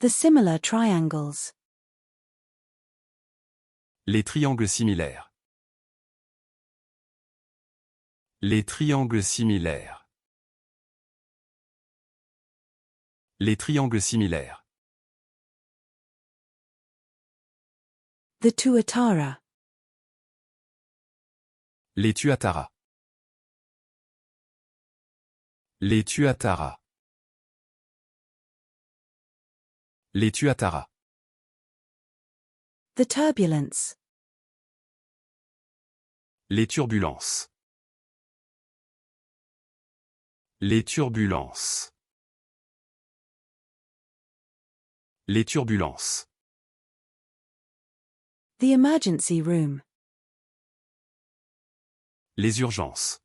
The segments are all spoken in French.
The similar triangles. Les triangles similaires. Les triangles similaires. Les triangles similaires. The tuatara. Les tuataras. Les tuataras. Les tuataras. The turbulence. Les turbulences. Les turbulences. Les turbulences. The emergency room. Les urgences.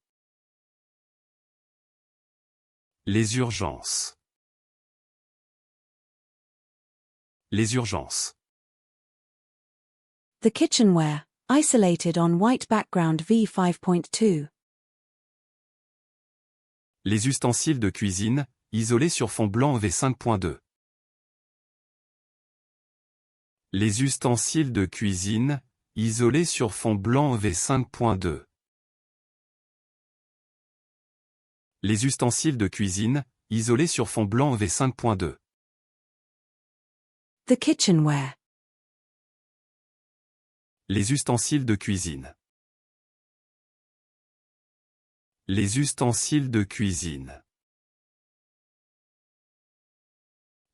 Les urgences. Les urgences. The kitchenware, isolated on white background V5.2. Les ustensiles de cuisine, isolés sur fond blanc V5.2. Les ustensiles de cuisine, isolés sur fond blanc V5.2. Les ustensiles de cuisine, isolés sur fond blanc V5.2. The kitchenware. Les ustensiles de cuisine. Les ustensiles de cuisine.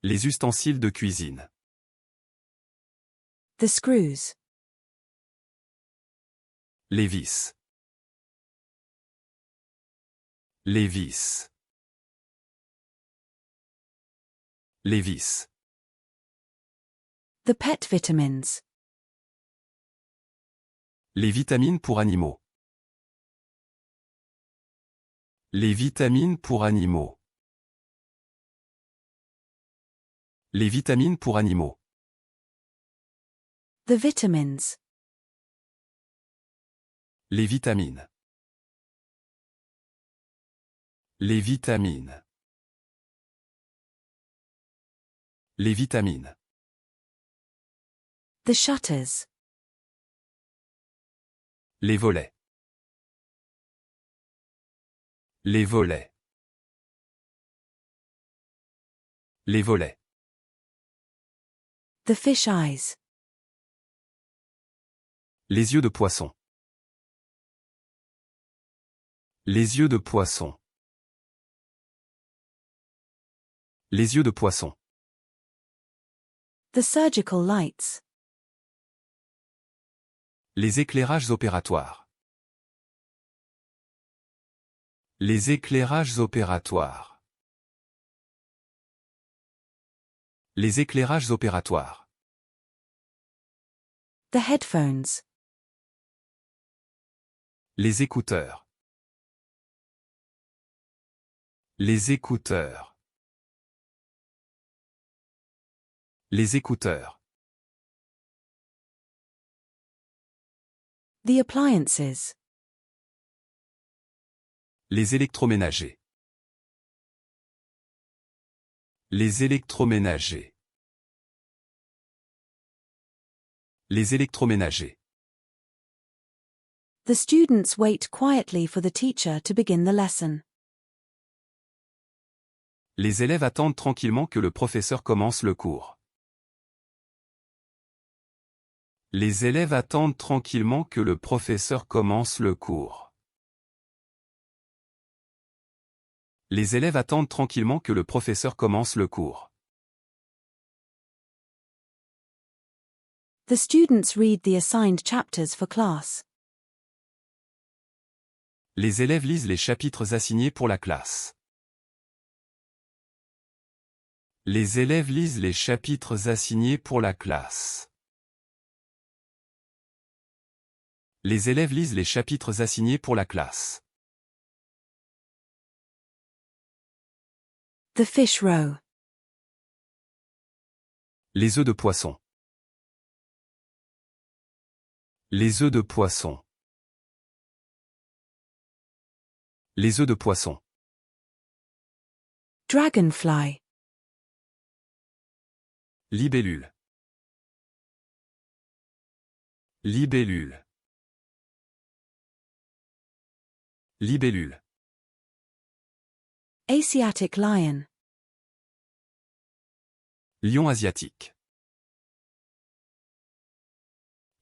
Les ustensiles de cuisine. The screws. Les vis. Les vis. Les vis. The pet vitamins. Les vitamines pour animaux. Les vitamines pour animaux. Les vitamines pour animaux. The vitamins. Les vitamines. Les vitamines. Les vitamines. The shutters. Les volets. Les volets. Les volets. The fish eyes. Les yeux de poisson. Les yeux de poisson. Les yeux de poisson. The surgical lights. Les éclairages opératoires. Les éclairages opératoires. Les éclairages opératoires. The headphones. Les écouteurs. Les écouteurs. Les écouteurs. The appliances. Les électroménagers. Les électroménagers. Les électroménagers. The students wait quietly for the teacher to begin the lesson. Les élèves attendent tranquillement que le professeur commence le cours. Les élèves attendent tranquillement que le professeur commence le cours. Les élèves attendent tranquillement que le professeur commence le cours. The students read the assigned chapters for class. Les élèves lisent les chapitres assignés pour la classe. Les élèves lisent les chapitres assignés pour la classe. Les élèves lisent les chapitres assignés pour la classe. The fish roe. Les œufs de poisson. Les œufs de poisson. Les œufs de poisson. Dragonfly. Libellule. Libellule. Libellule. Asiatic lion. Lion asiatique.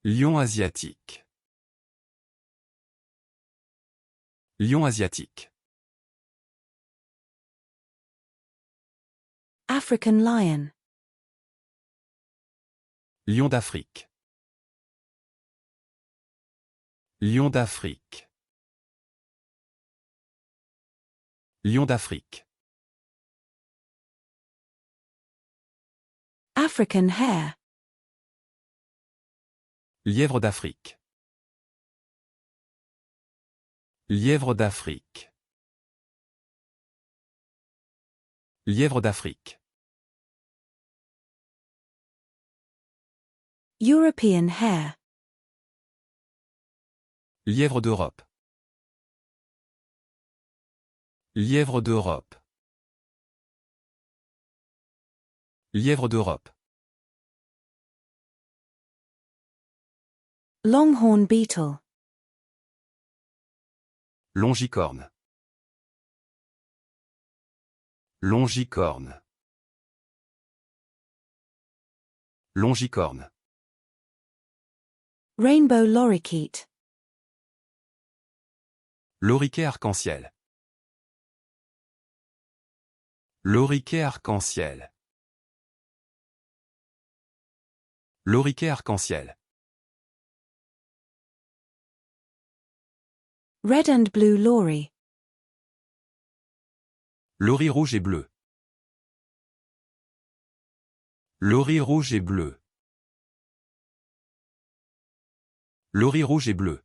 Lion asiatique. Lion asiatique. African lion. Lion d'Afrique. Lion d'Afrique. Lion d'Afrique. African hare. Lièvre d'Afrique. Lièvre d'Afrique. Lièvre d'Afrique. European hare. Lièvre d'Europe. Lièvre d'Europe. Lièvre d'Europe. Longhorn beetle. Longicorne. Longicorne. Longicorne. Rainbow lorikeet. Loriquet arc-en-ciel. Loriquet arc-en-ciel. Loriquet arc-en-ciel. Red and blue lory. Lorie rouge et bleu. Lorie rouge et bleu. Lorie rouge et bleu.